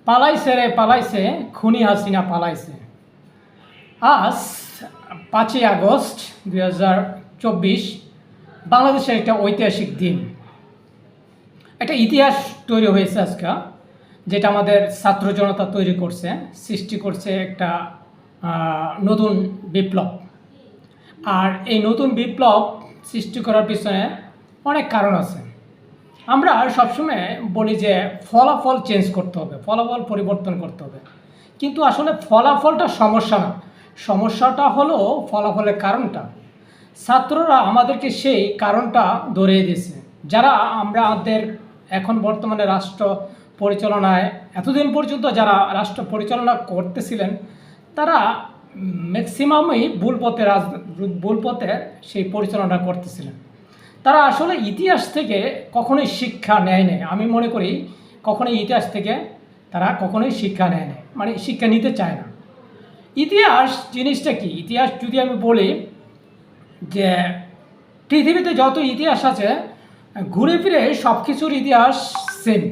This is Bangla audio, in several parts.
পালাইছে রে পালাইছে, খুনি হাসিনা পালাইছে। আজ 5ই আগস্ট 2024 বাংলাদেশের একটা ঐতিহাসিক দিন। একটা ইতিহাস তৈরি হয়েছে আজকে, যেটা আমাদের ছাত্র জনতা তৈরি করছে, সৃষ্টি করছে একটা নতুন বিপ্লব। আর এই নতুন বিপ্লব সৃষ্টি করার পিছনে অনেক কারণ আছে। আমরা সবসময় বলি যে ফলাফল চেঞ্জ করতে হবে, ফলাফল পরিবর্তন করতে হবে, কিন্তু আসলে ফলাফলটা সমস্যা না, সমস্যাটা হলো ফলাফলের কারণটা। ছাত্ররা আমাদেরকে সেই কারণটা ধরিয়ে দিয়েছে। যারা আমাদের এখন বর্তমানে রাষ্ট্র পরিচালনায় এতদিন পর্যন্ত যারা রাষ্ট্র পরিচালনা করতেছিলেন, তারা ম্যাক্সিমামই ভুল পথে সেই পরিচালনা করতেছিলেন। তারা আসলে ইতিহাস থেকে কখনোই শিক্ষা নেয় নাই। আমি মনে করি কখনোই ইতিহাস থেকে তারা কখনোই শিক্ষা নেয় না, মানে শিক্ষা নিতে চায় না। ইতিহাস জিনিসটা কি? ইতিহাস যদি আমি বলি যে পৃথিবীতে যত ইতিহাস আছে ঘুরে ফিরে সব কিছুর ইতিহাস সেম।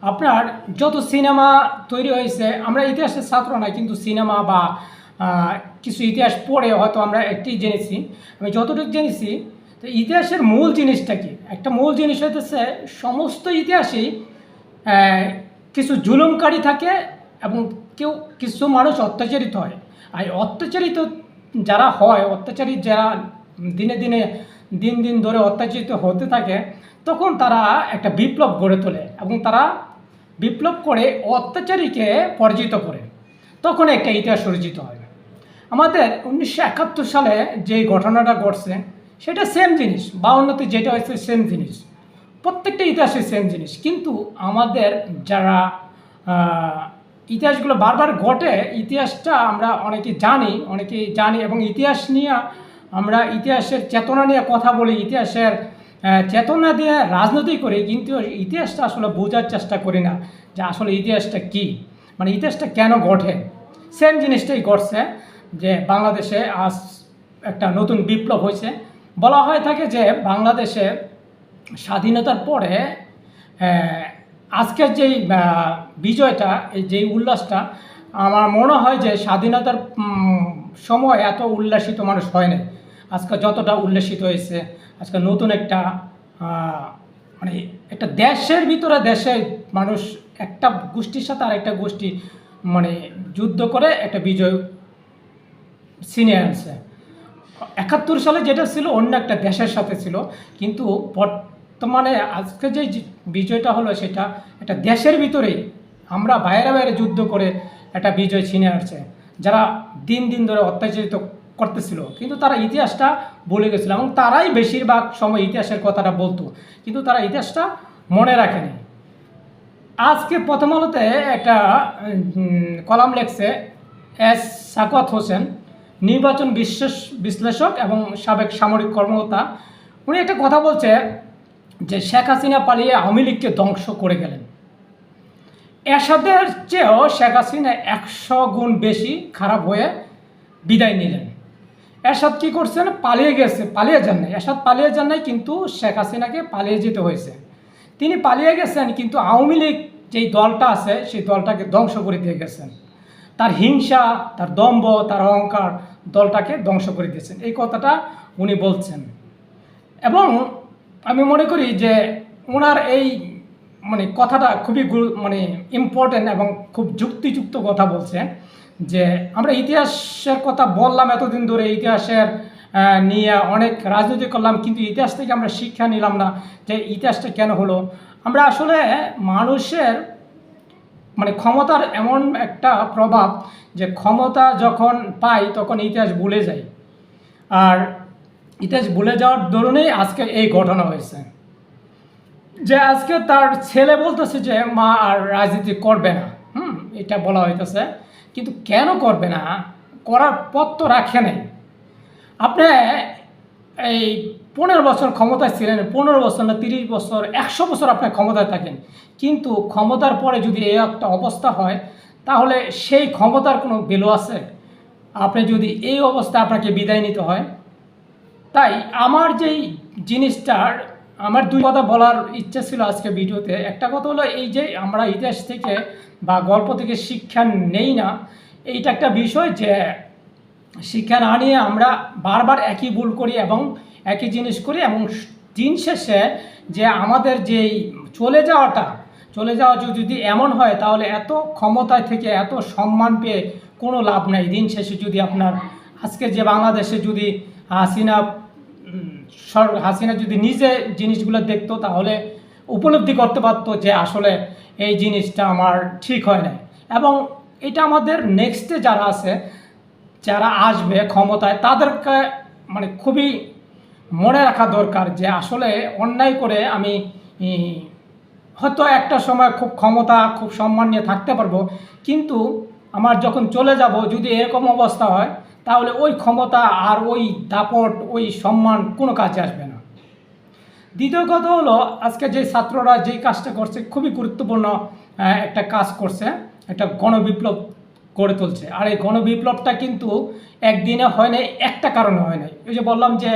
আপনার যত সিনেমা তৈরি হয়েছে, আমরা ইতিহাসের ছাত্র না, কিন্তু সিনেমা বা কিছু ইতিহাস পড়ে হয়তো আমরা একটি জেনেছি। আমি যতটুকু জেনেছি, তো ইতিহাসের মূল জিনিসটা কি? একটা মূল জিনিস হইতেছে সমস্ত ইতিহাসেই কিছু জুলুমকারী থাকে এবং কিছু মানুষ অত্যাচারিত হয়। আর অত্যাচারিত যারা হয়, অত্যাচারী যারা দিন দিন ধরে অত্যাচারিত হতে থাকে, তখন তারা একটা বিপ্লব গড়ে তোলে এবং তারা বিপ্লব করে অত্যাচারীকে পরাজিত করে, তখন একটা ইতিহাস রচিত হয়। আমাদের 1971 সালে যে ঘটনাটা ঘটছে সেটা সেম জিনিস, 52তে যেটা হয়েছে সেম জিনিস, প্রত্যেকটা ইতিহাসে সেম জিনিস। কিন্তু আমাদের যারা ইতিহাসগুলো বারবার ঘটে, ইতিহাসটা আমরা অনেকেই জানি এবং ইতিহাস নিয়ে আমরা ইতিহাসের চেতনা নিয়ে কথা বলি, ইতিহাসের চেতনা দিয়ে রাজনীতি করি, কিন্তু ইতিহাসটা আসলে বোঝার চেষ্টা করি না যে আসলে ইতিহাসটা কি, মানে ইতিহাসটা কেন ঘটে। সেম জিনিসটাই ঘটছে যে বাংলাদেশে আজ একটা নতুন বিপ্লব হয়েছে। বলা হয়ে থাকে যে বাংলাদেশে স্বাধীনতার পরে আজকের যেই বিজয়টা, এই যেই উল্লাসটা, আমার মনে হয় যে স্বাধীনতার সময় এত উল্লাসিত মানুষ হয় না আজকে যতটা উল্লাসিত হয়েছে। আজকে নতুন একটা মানে একটা দেশের ভিতরে দেশে মানুষ একটা গোষ্ঠীর সাথে আর একটা গোষ্ঠী মানে যুদ্ধ করে একটা বিজয় ছিনিয়ে আনছে। 71 সালে যেটা ছিল অন্য একটা দেশের সাথে ছিল, কিন্তু বর্তমানে আজকে যে বিজয়টা হলো সেটা একটা দেশের ভিতরেই আমরা বাইরে যুদ্ধ করে একটা বিজয় ছিনিয়ে আসছে। যারা দিন ধরে অত্যাচারিত করতেছিল, কিন্তু তারা ইতিহাসটা ভুলে গেছিল এবং তারাই বেশিরভাগ সময় ইতিহাসের কথাটা বলতো, কিন্তু তারা ইতিহাসটা মনে রাখেনি। আজকে প্রথম আলোতে একটা কলাম লেখছে এস সাকাওয়াত হোসেন, নির্বাচন বিশ্লেষক এবং সাবেক সামরিক কর্মকর্তা। উনি একটা কথা বলছে যে শেখ হাসিনা পালিয়ে আওয়ামী লীগকে ধ্বংস করে গেলেন। এরশাদের চেয়েও শেখ হাসিনা 100 গুণ বেশি খারাপ হয়ে বিদায় নিলেন। এরশাদ কী করছেন? পালিয়ে যান নাই। এরশাদ পালিয়ে যান নাই, কিন্তু শেখ হাসিনাকে পালিয়ে যেতে হয়েছে। তিনি পালিয়ে গেছেন, কিন্তু আওয়ামী লীগ যেই দলটা আছে সেই দলটাকে ধ্বংস করে দিয়ে গেছেন। তার হিংসা, তার দম্ভ, তার অহংকার দলটাকে ধ্বংস করে দিয়েছেন, এই কথাটা উনি বলছেন। এবং আমি মনে করি যে ওনার এই মানে কথাটা খুবই ইম্পর্টেন্ট এবং খুব যুক্তিযুক্ত কথা বলছেন। যে আমরা ইতিহাসের কথা বললাম এতদিন ধরে, ইতিহাসের নিয়ে অনেক রাজনীতি করলাম, কিন্তু ইতিহাস থেকে আমরা শিক্ষা নিলাম না যে ইতিহাসটা কেন হলো। আমরা আসলে মানুষের ক্ষমতার এমন একটা প্রভাব যে ক্ষমতা যখন পাই তখন ইতিহাস ভুলে যাই, আর ইতিহাস ভুলে যাওয়ার দরুনেই আজকে এই ঘটনা হয়েছে। যে আজকে তার ছেলে বলতেছে যে মা আর রাজনীতি করবে না, এটা বলা হইতেছে, কিন্তু কেন করবে না? করার পথ তো রাখে নাই। আপনি এই 15 বছর ক্ষমতায় ছিলেন, 15 বছর না 30 বছর, 100 বছর আপনি ক্ষমতায় থাকেন, কিন্তু ক্ষমতার পরে যদি এই একটা অবস্থা হয়, তাহলে সেই ক্ষমতার কোনো ভ্যালু আছে? আপনি যদি এই অবস্থায় আপনাকে বিদায় নিতে হয়। তাই আমার যেই জিনিসটার আমার দুই কথা বলার ইচ্ছা ছিল আজকে ভিডিওতে। একটা কথা হলো এই যে আমরা ইতিহাস থেকে বা গল্প থেকে শিক্ষা নেই না, এইটা একটা বিষয় যে শিক্ষা না নিয়ে আমরা বারবার একই ভুল করি এবং একই জিনিস করি, এবং দিন শেষে যে আমাদের যেই চলে যাওয়া যদি এমন হয়, তাহলে এত ক্ষমতায় থেকে এত সম্মান পেয়ে কোনো লাভ নাই। দিন শেষে যদি আপনার আজকে যে বাংলাদেশে যদি হাসিনা যদি নিজে জিনিসগুলো দেখতো, তাহলে উপলব্ধি করতে পারতো যে আসলে এই জিনিসটা আমার ঠিক হয় না। এবং এটা আমাদের নেক্সটে যারা আসবে ক্ষমতায়, তাদেরকে মানে খুবই মনে রাখা দরকার যে আসলে অন্যায় করে আমি হয়তো একটা সময় খুব ক্ষমতা খুব সম্মান নিয়ে থাকতে পারবো, কিন্তু আমার যখন চলে যাব যদি এরকম অবস্থা হয়, তাহলে ওই ক্ষমতা আর ওই দাপট ওই সম্মান কোনো কাজে আসবে না। দ্বিতীয় কথা হলো, আজকে যে ছাত্ররা যেই কাজটা করছে খুবই গুরুত্বপূর্ণ একটা কাজ করছে, একটা গণবিপ্লব গড়ে তুলছে। আর এই গণবিপ্লবটা কিন্তু একদিনে হয় নাই, একটা কারণে হয় নাই। ওই যে বললাম যে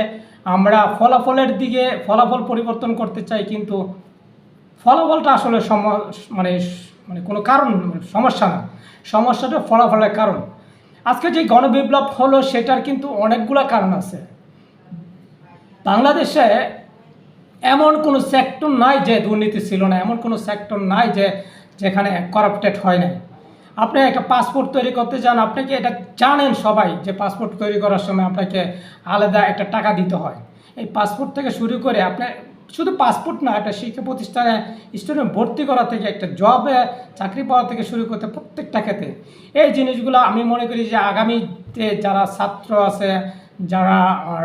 আমরা ফলাফল পরিবর্তন করতে চাই, কিন্তু ফলাফলটা আসলে মানে মানে কোনো কারণ সমস্যা না, সমস্যাটা ফলাফলের কারণ। আজকে যে গণবিপ্লব হলো সেটার কিন্তু অনেকগুলো কারণ আছে। বাংলাদেশে এমন কোনো সেক্টর নাই যে দুর্নীতি ছিল না, এমন কোনো সেক্টর নাই যেখানে করাপ্টেড হয় নাই। আপনি একটা পাসপোর্ট তৈরি করতে চান, আপনাকে এটা জানেন সবাই যে পাসপোর্ট তৈরি করার সময় আপনাকে আলাদা একটা টাকা দিতে হয়। এই পাসপোর্ট থেকে শুরু করে আপনি শুধু পাসপোর্ট না, একটা শিক্ষা প্রতিষ্ঠানে স্টুডেন্ট ভর্তি করা থেকে একটা জবে চাকরি পাওয়া থেকে শুরু করতে প্রত্যেকটা ক্ষেত্রে এই জিনিসগুলো আমি মনে করি যে আগামীতে যারা ছাত্র আছে, যারা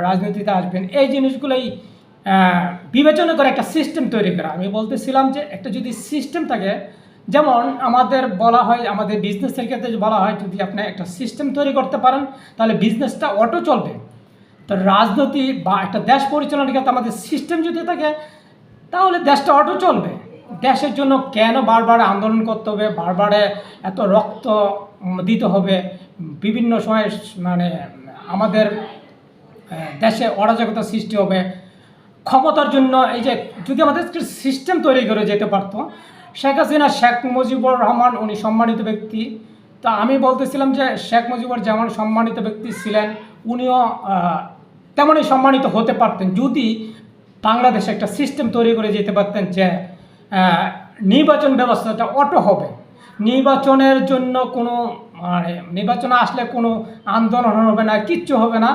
রাজনীতিতে আসবেন, এই জিনিসগুলোই বিবেচনা করে একটা সিস্টেম তৈরি করা। আমি বলতেছিলাম যে একটা যদি সিস্টেম থাকে, যেমন আমাদের বলা হয়, আমাদের বিজনেসের ক্ষেত্রে বলা হয়, যদি আপনি একটা সিস্টেম তৈরি করতে পারেন তাহলে বিজনেসটা অটো চলবে। তো রাজনীতি বা একটা দেশ পরিচালনার ক্ষেত্রে আমাদের সিস্টেম যদি থাকে, তাহলে দেশটা অটো চলবে। দেশের জন্য কেন বারবার আন্দোলন করতে হবে, বারবারে এত রক্ত দিতে হবে, বিভিন্ন সময় মানে আমাদের দেশে অরাজকতা সৃষ্টি হবে ক্ষমতার জন্য। এই যে যদি আমাদের সিস্টেম তৈরি করে যেতে পারতো, শেখ মুজিবুর রহমান উনি সম্মানিত ব্যক্তি। তো আমি বলতেছিলাম যে শেখ মুজিবুর যেমন সম্মানিত ব্যক্তি ছিলেন, উনিও তেমনই সম্মানিত হতে পারতেন যদি বাংলাদেশে একটা সিস্টেম তৈরি করে যেতে পারতেন যে নির্বাচন ব্যবস্থাটা অটো হবে। নির্বাচনের জন্য কোনো মানে নির্বাচন আসলে কোনো আন্দোলন হবে না, কিচ্ছু হবে না।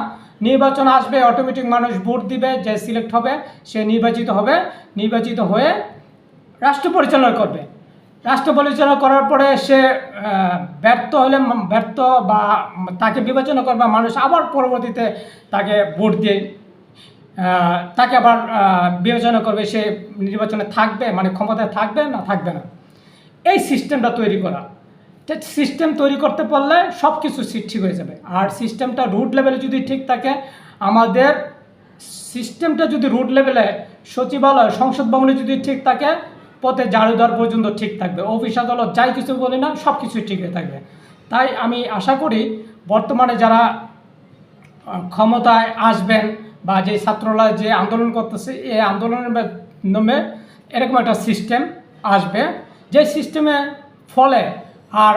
নির্বাচন আসবে, অটোমেটিক মানুষ ভোট দিবে, যে সিলেক্ট হবে সে নির্বাচিত হয়ে রাষ্ট্র পরিচালনা করবে। রাষ্ট্র পরিচালনা করার পরে সে ব্যর্থ বা তাকে বিবেচনা করবে মানুষ, আবার পরবর্তীতে তাকে ভোট দিয়ে তাকে আবার বিবেচনা করবে সে নির্বাচনে থাকবে, মানে ক্ষমতায় থাকবে না থাকবে না। এই সিস্টেমটা তৈরি করা, সিস্টেম তৈরি করতে পারলে সব কিছু ঠিক হয়ে যাবে। আর সিস্টেমটা রুট লেভেলে যদি ঠিক থাকে, আমাদের সিস্টেমটা যদি রুট লেভেলে সচিবালয় সংসদ ভবনে যদি ঠিক থাকে, পথে ঝাড়ুদার পর্যন্ত ঠিক থাকবে, অফিস আদালত যাই কিছু বলি না, সব কিছুই ঠিক হয়ে থাকবে। তাই আমি আশা করি বর্তমানে যারা ক্ষমতায় আসবেন বা যে ছাত্ররা যে আন্দোলন করতেছে, এই আন্দোলনের নামে এরকম একটা সিস্টেম আসবে, যে সিস্টেমে ফলে আর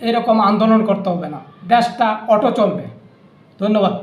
এরকম আন্দোলন করতে হবে না, দেশটা অটো চলবে। ধন্যবাদ।